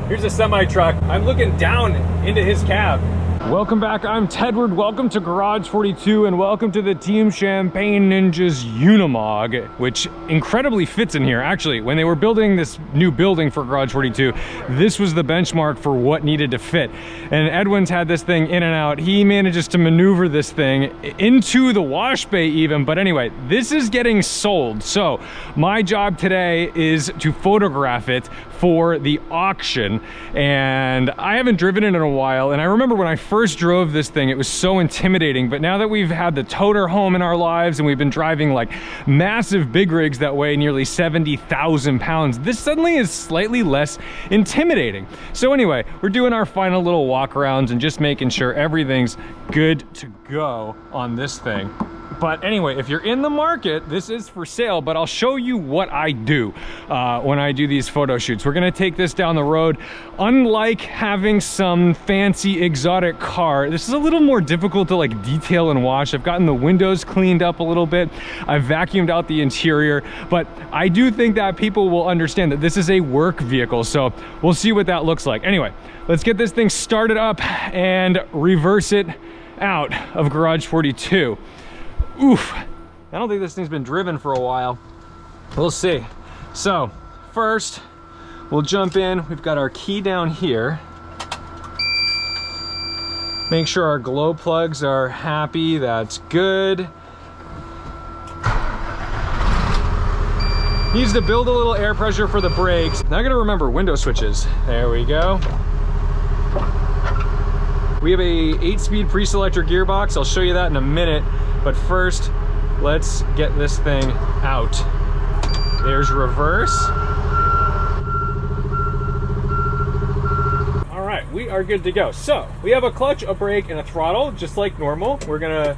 Here's a semi-truck. I'm looking down into his cab. Welcome back, I'm Tedward. Welcome to Garage 42 and welcome to the Team Champagne Ninjas Unimog, which incredibly fits in here. Actually, when they were building this new building for Garage 42, this was the benchmark for what needed to fit. And Edwin's had this thing in and out. He manages to maneuver this thing into the wash bay even. But anyway, this is getting sold. So my job today is to photograph it for the auction. And I haven't driven it in a while. And I remember when I first drove this thing, it was so intimidating. But now that we've had the toter home in our lives and we've been driving like massive big rigs that weigh nearly 70,000 pounds, this suddenly is slightly less intimidating. So anyway, we're doing our final little walk arounds and just making sure everything's good to go on this thing. But anyway, if you're in the market, this is for sale, but I'll show you what I do when I do these photo shoots. We're gonna take this down the road. Unlike having some fancy exotic car, this is a little more difficult to like detail and wash. I've gotten the windows cleaned up a little bit. I've vacuumed out the interior, but I do think that people will understand that this is a work vehicle. So we'll see what that looks like. Anyway, let's get this thing started up and reverse it out of Garage 42. Oof, I don't think this thing's been driven for a while. We'll see. So first we'll jump in. We've got our key down here. Make sure our glow plugs are happy. That's good. Needs to build a little air pressure for the brakes. Now I gotta remember window switches. There we go. We have a 8-speed pre-selector gearbox. I'll show you that in a minute. But first, let's get this thing out. There's reverse. All right, we are good to go. So we have a clutch, a brake, and a throttle, just like normal. We're gonna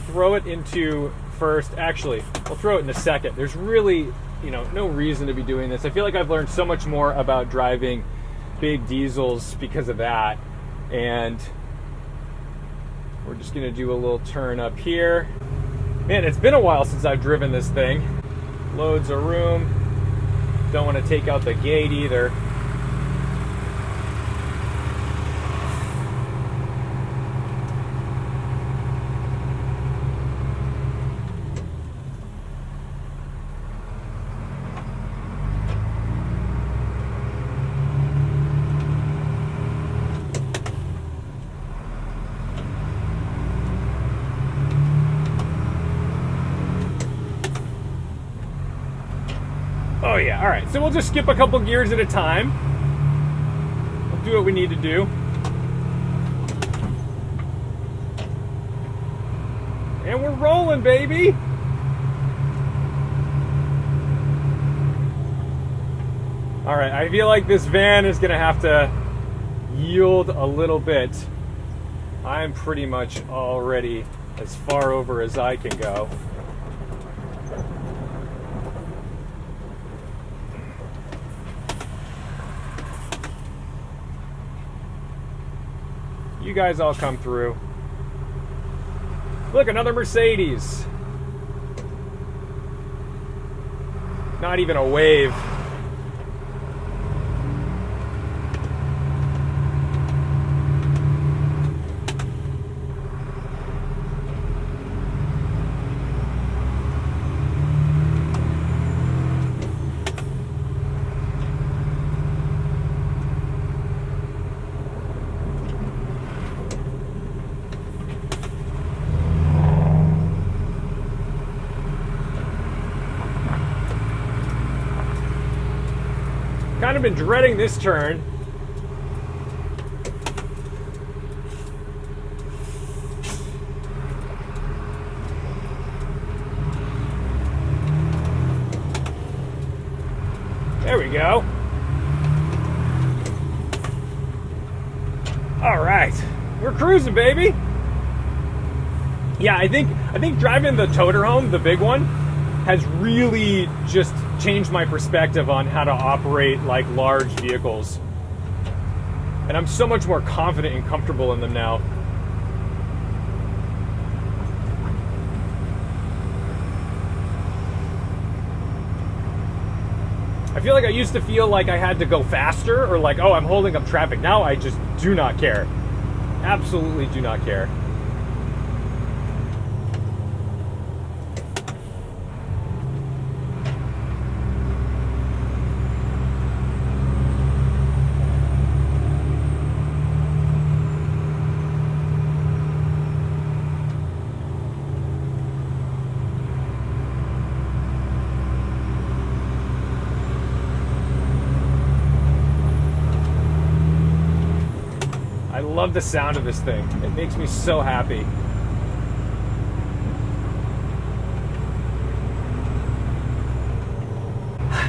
throw it into first. Actually, we'll throw it into second. There's really, no reason to be doing this. I feel like I've learned so much more about driving big diesels because of that. And we're just gonna do a little turn up here. Man, it's been a while since I've driven this thing. Loads of room. Don't want to take out the gate either. Oh yeah, all right, so we'll just skip a couple gears at a time. We'll do what we need to do. And we're rolling, baby. All right, I feel like this van is gonna have to yield a little bit. I'm pretty much already as far over as I can go. You guys all come through. Look, another Mercedes. Not even a wave. Kind of been dreading this turn. There we go. All right, we're cruising, baby. Yeah, I think driving the toter home, the big one, has really just changed my perspective on how to operate like large vehicles. And I'm so much more confident and comfortable in them now. I feel like I used to feel like I had to go faster or like, oh, I'm holding up traffic. Now I just do not care. Absolutely do not care. I love the sound of this thing. It makes me so happy.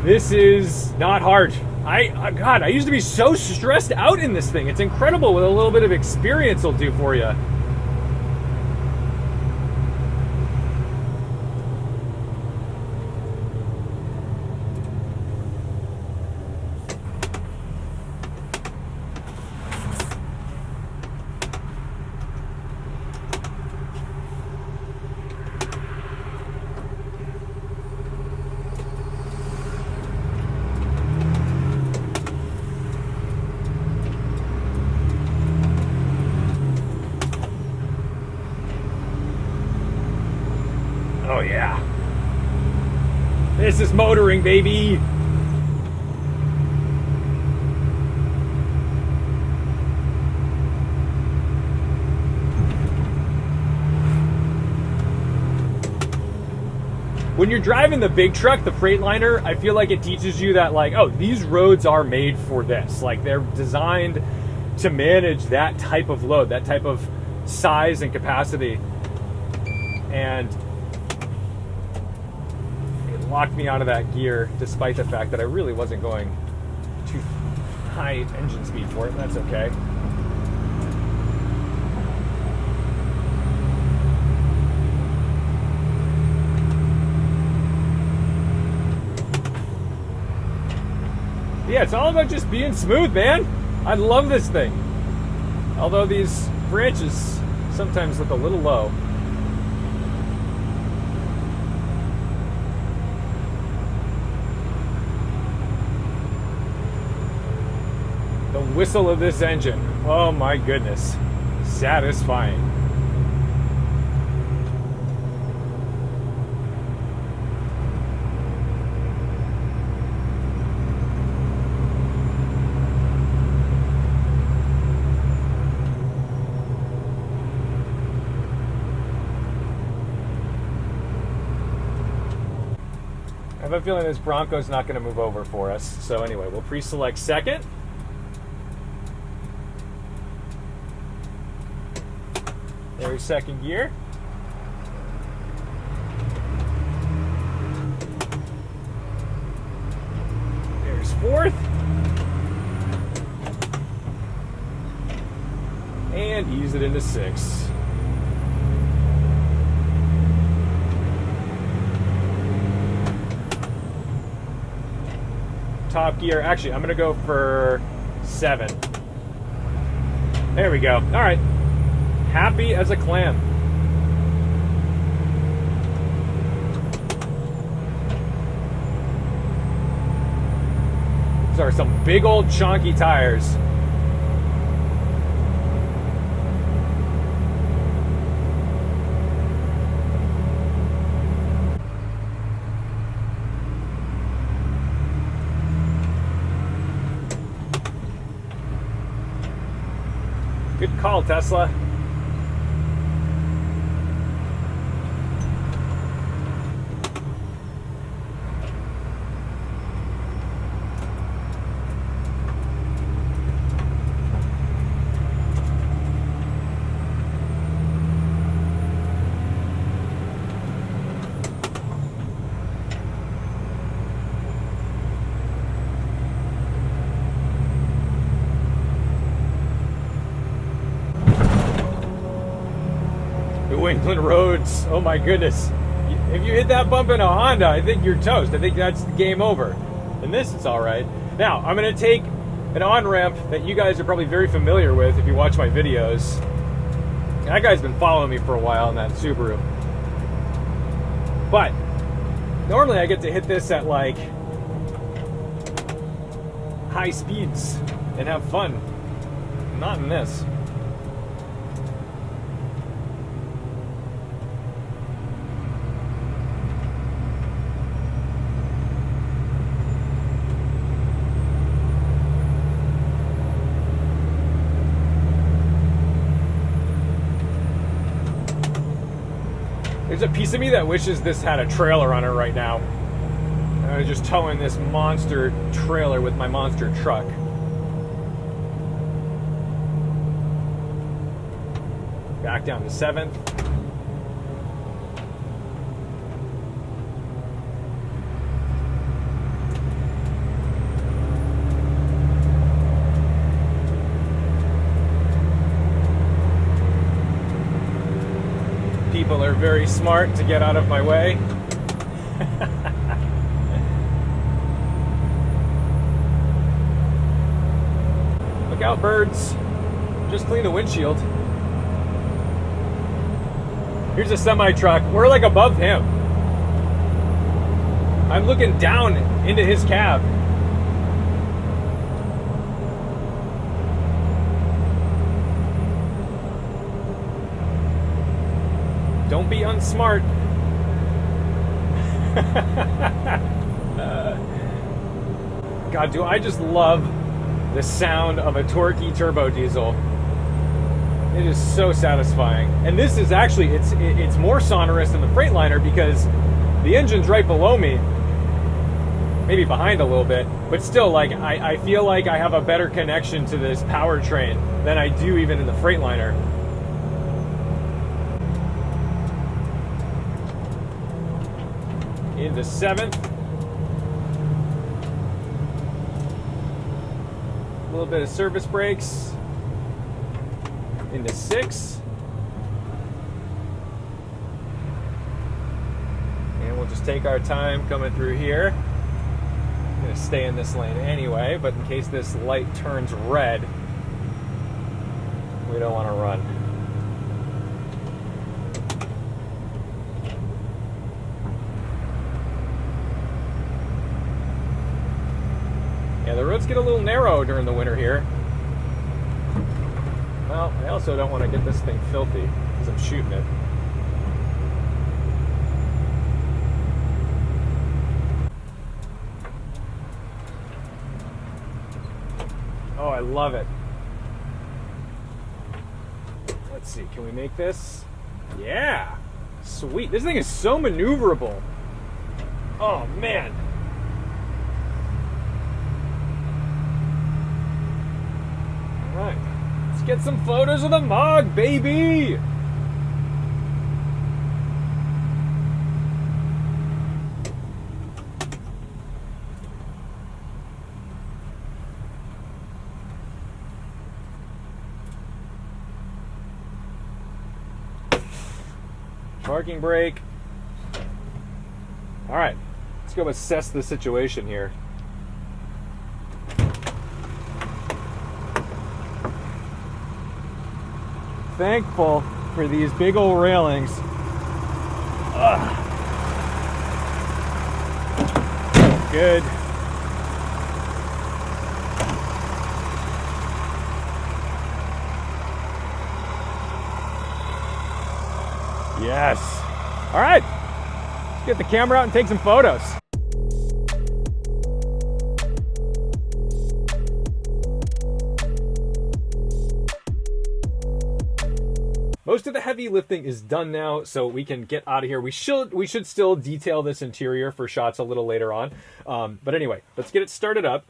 This is not hard. God, I used to be so stressed out in this thing. It's incredible what a little bit of experience will do for you. Oh yeah. This is motoring, baby. When you're driving the big truck, the Freightliner, I feel like it teaches you that, like, oh, these roads are made for this. Like, they're designed to manage that type of load, that type of size and capacity. And it locked me out of that gear, despite the fact that I really wasn't going too high engine speed for it. That's okay. Yeah, it's all about just being smooth, man. I love this thing. Although these branches sometimes look a little low. The whistle of this engine, oh my goodness, satisfying. I have a feeling this Bronco's not going to move over for us. So anyway, we'll pre-select second. There's second gear. There's fourth. And ease it into sixth. Top gear. Actually, I'm going to go for 7. There we go. All right. Happy as a clam. These are some big old chunky tires. Good call, Tesla. New England roads, oh my goodness. If you hit that bump in a Honda, I think you're toast. I think that's the game over. In this, it's all right. Now, I'm going to take an on-ramp that you guys are probably very familiar with if you watch my videos. That guy's been following me for a while in that Subaru. But normally I get to hit this at like high speeds and have fun. Not in this. There's a piece of me that wishes this had a trailer on it right now. I was just towing this monster trailer with my monster truck. Back down to 7th. People are very smart to get out of my way. Look out, birds. Just clean the windshield. Here's a semi-truck. We're like above him. I'm looking down into his cab. Don't be unsmart. God, do I just love the sound of a torquey turbo diesel. It is so satisfying. And this is actually, it's more sonorous than the Freightliner because the engine's right below me. Maybe behind a little bit, but still, like, I feel like I have a better connection to this powertrain than I do even in the Freightliner. Into 7th. A little bit of service brakes. Into 6th. And we'll just take our time coming through here. I'm going to stay in this lane anyway, but in case this light turns red, we don't want to run. Yeah, the roads get a little narrow during the winter here. Well, I also don't want to get this thing filthy because I'm shooting it. Oh, I love it. Let's see, can we make this? Yeah! Sweet. This thing is so maneuverable. Oh, man. All right. Let's get some photos of the Mog, baby! Parking brake. All right, let's go assess the situation here. Thankful for these big old railings. Ugh. Good. Yes. All right. Let's get the camera out and take some photos. Most of the heavy lifting is done now, so we can get out of here. We should still detail this interior for shots a little later on. But anyway, let's get it started up.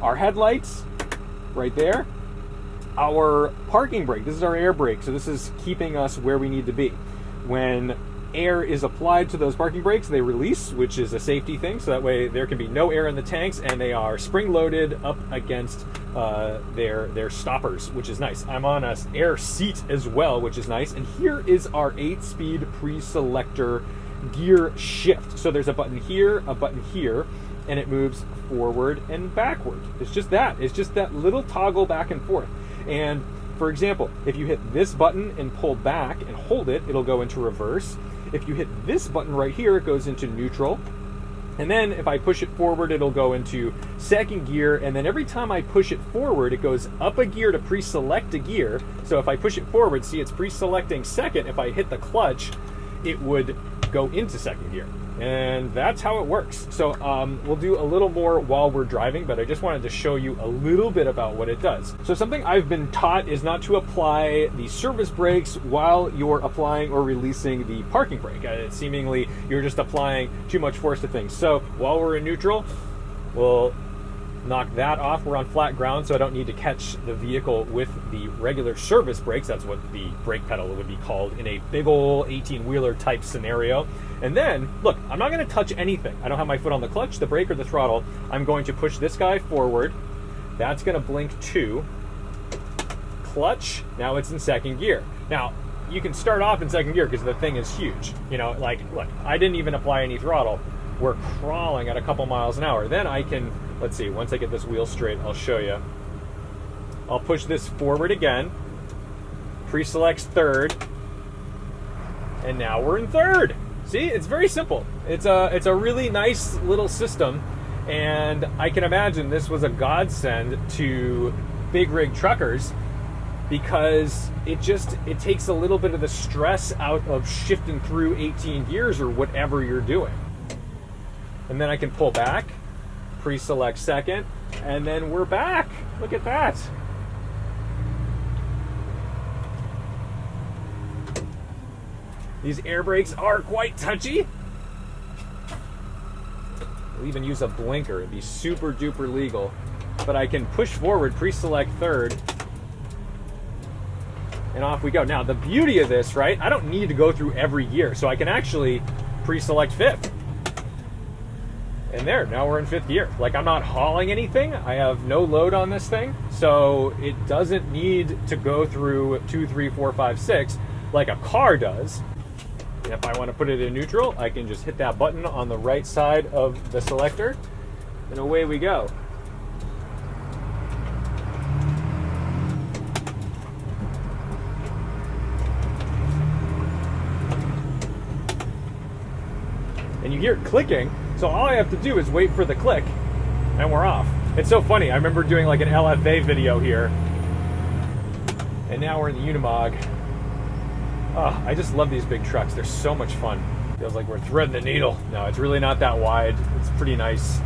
Our headlights, right there. Our parking brake, this is our air brake, so this is keeping us where we need to be. When air is applied to those parking brakes, they release, which is a safety thing, so that way there can be no air in the tanks, and they are spring-loaded up against their stoppers, which is nice. I'm on an air seat as well, which is nice, and here is our 8-speed pre-selector gear shift. So there's a button here, and it moves forward and backward. It's just that. It's just that little toggle back and forth. And for example, if you hit this button and pull back and hold it, it'll go into reverse. If you hit this button right here, it goes into neutral. And then if I push it forward, it'll go into second gear. And then every time I push it forward, it goes up a gear to pre-select a gear. So if I push it forward, see it's pre-selecting second. If I hit the clutch, it would go into second gear. And that's how it works. So we'll do a little more while we're driving, but I just wanted to show you a little bit about what it does. So something I've been taught is not to apply the service brakes while you're applying or releasing the parking brake. Seemingly, you're just applying too much force to things. So while we're in neutral, we'll knock that off. We're on flat ground, so I don't need to catch the vehicle with the regular service brakes. That's what the brake pedal would be called in a big ol' 18-wheeler type scenario. And then, look, I'm not going to touch anything. I don't have my foot on the clutch, the brake, or the throttle. I'm going to push this guy forward. That's going to blink 2. Clutch, now it's in second gear. Now, you can start off in second gear because the thing is huge. You know, like, look, I didn't even apply any throttle. We're crawling at a couple miles an hour. Then I can, let's see, once I get this wheel straight, I'll show you. I'll push this forward again. Pre-selects third. And now we're in third. See, it's very simple. It's a really nice little system, and I can imagine this was a godsend to big rig truckers because it takes a little bit of the stress out of shifting through 18 gears or whatever you're doing. And then I can pull back, pre-select second, and then we're back. Look at that. These air brakes are quite touchy. We'll even use a blinker. It'd be super duper legal. But I can push forward, pre-select third, and off we go. Now, the beauty of this, right, I don't need to go through every gear, so I can actually pre-select fifth. And there, now we're in fifth gear. Like, I'm not hauling anything. I have no load on this thing, so it doesn't need to go through 2, 3, 4, 5, 6 like a car does. And if I want to put it in neutral, I can just hit that button on the right side of the selector, and away we go. And you hear it clicking, so all I have to do is wait for the click, and we're off. It's so funny, I remember doing like an LFA video here, and now we're in the Unimog. Oh, I just love these big trucks. They're so much fun. Feels like we're threading the needle. No, it's really not that wide. It's pretty nice.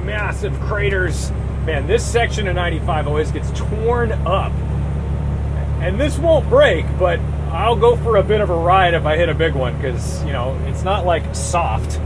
Massive craters. Man, this section of 95 always gets torn up. And this won't break, but I'll go for a bit of a ride if I hit a big one, because, you know, it's not like soft.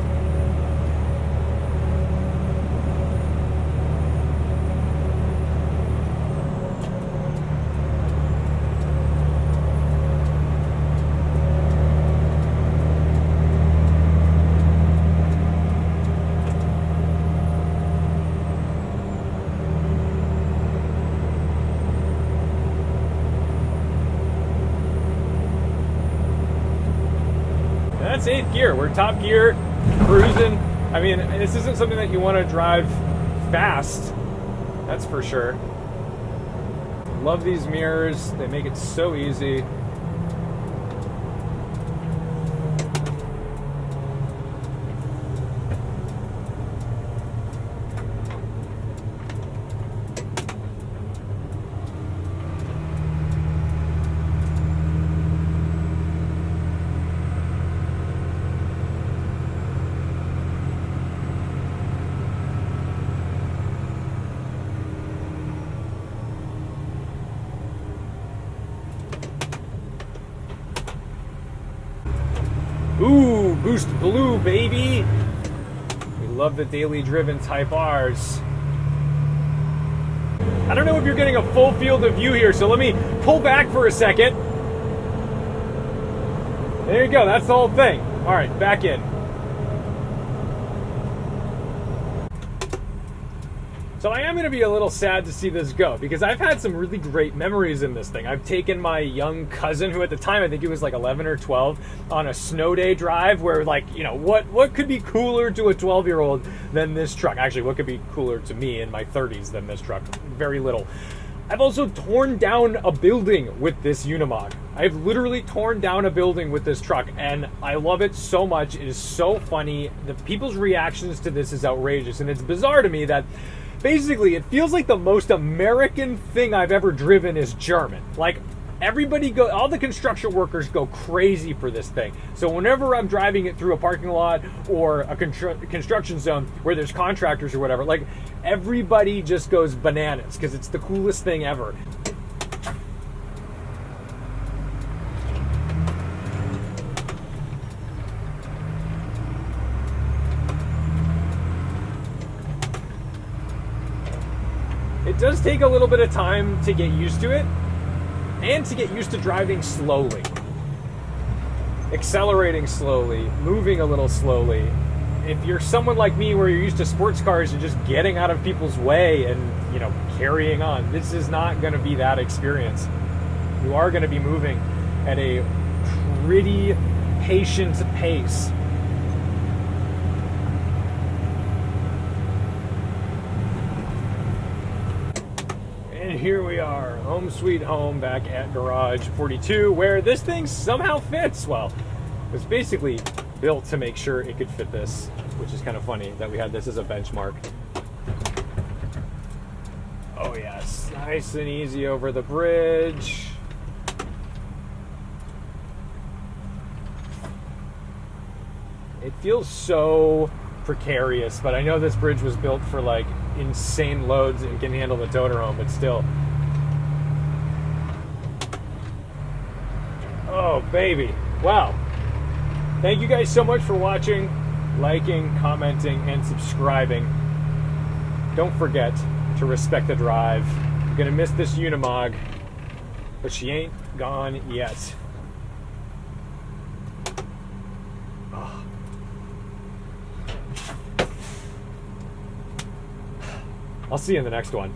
That's 8th gear. We're top gear, cruising. I mean, this isn't something that you want to drive fast, that's for sure. Love these mirrors. They make it so easy. Ooh, boost blue, baby. We love the daily driven Type Rs. I don't know if you're getting a full field of view here, so let me pull back for a second. There you go, that's the whole thing. All right, back in. So I am going to be a little sad to see this go, because I've had some really great memories in this thing. I've taken my young cousin, who at the time I think he was like 11 or 12, on a snow day drive where, like, you know, what could be cooler to a 12-year-old than this truck? Actually, what could be cooler to me in my 30s than this truck? Very little. I've also torn down a building with this Unimog. I've literally torn down a building with this truck, and I love it so much. It is so funny. The people's reactions to this is outrageous, and it's bizarre to me that basically it feels like the most American thing I've ever driven is German. Like, all the construction workers go crazy for this thing. So whenever I'm driving it through a parking lot or a construction zone where there's contractors or whatever, like, everybody just goes bananas because it's the coolest thing ever. It does take a little bit of time to get used to it, and to get used to driving slowly, accelerating slowly, moving a little slowly. If you're someone like me where you're used to sports cars and just getting out of people's way and, you know, carrying on, this is not going to be that experience. You are going to be moving at a pretty patient pace. And here we are, home sweet home, back at Garage 42, where this thing somehow fits. Well, it was basically built to make sure it could fit this, which is kind of funny that we had this as a benchmark. Oh yes, nice and easy over the bridge. It feels so precarious, but I know this bridge was built for like insane loads and can handle the toter home, but still. Oh baby, wow. Thank you guys so much for watching, liking, commenting, and subscribing. Don't forget to respect the drive. I'm gonna miss this Unimog, but she ain't gone yet. Oh. I'll see you in the next one.